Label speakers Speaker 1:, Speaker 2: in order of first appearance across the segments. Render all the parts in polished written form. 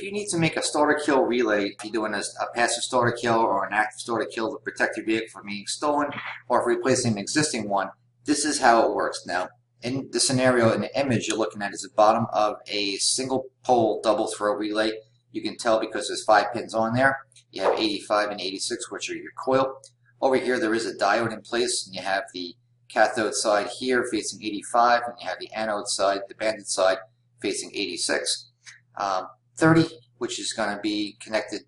Speaker 1: you need to make a starter-kill relay, if you're doing a passive starter-kill or an active starter-kill to protect your vehicle from being stolen, or if replacing an existing one, this is how it works. Now, in the scenario, in the image you're looking at is the bottom of a single pole double throw relay. You can tell because there's 5 pins on there. You have 85 and 86, which are your coil. Over here there is a diode in place, and you have the cathode side here facing 85, and you have the anode side, the banded side, facing 86. 30, which is going to be connected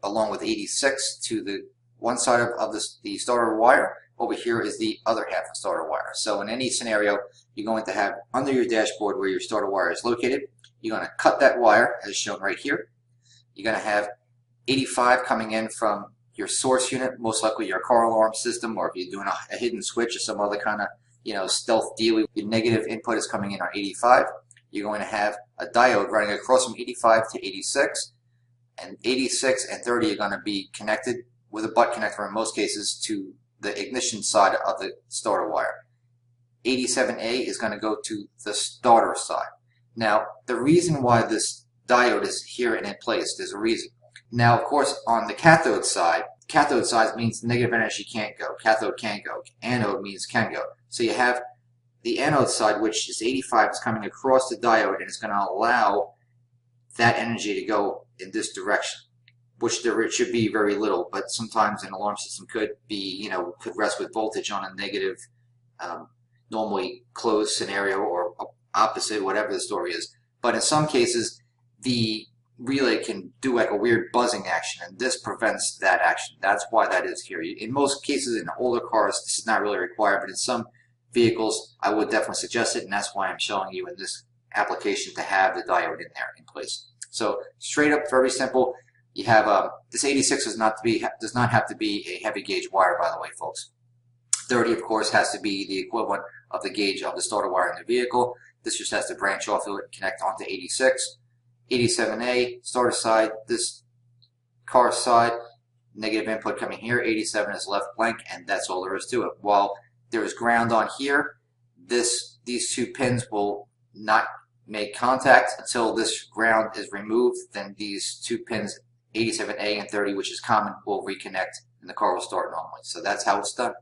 Speaker 1: along with 86 to the one side of the starter wire. Over here is the other half of starter wire. So in any scenario, you're going to have under your dashboard where your starter wire is located, you're going to cut that wire as shown right here. You're going to have 85 coming in from your source unit, most likely your car alarm system, or if you're doing a hidden switch or some other kind of stealth deal, your negative input is coming in on 85. You're going to have a diode running across from 85 to 86, and 86 and 30 are going to be connected with a butt connector in most cases to the ignition side of the starter wire. 87A is going to go to the starter side. Now, the reason why this diode is here and in place, there's a reason. Now, of course, on the cathode side means negative energy can't go. Cathode can't go. Anode means can go. So you have the anode side, which is 85, is coming across the diode, and it's going to allow that energy to go in this direction, which there should be very little, but sometimes an alarm system could be, could rest with voltage on a negative, normally closed scenario or opposite, whatever the story is. But in some cases, the relay can do like a weird buzzing action, and this prevents that action. That's why that is here. In most cases, in older cars, this is not really required, but in some vehicles, I would definitely suggest it, and that's why I'm showing you in this application to have the diode in there in place. So straight up, very simple. You have this 86 does not have to be a heavy gauge wire, by the way, folks. 30, of course, has to be the equivalent of the gauge of the starter wire in the vehicle. This just has to branch off of it and connect onto 86. 87A, starter side, this car side, negative input coming here. 87 is left blank, and that's all there is to it. While there is ground on here, these 2 pins will not make contact until this ground is removed. Then these 2 pins, 87A and 30, which is common, will reconnect, and the car will start normally. So that's how it's done.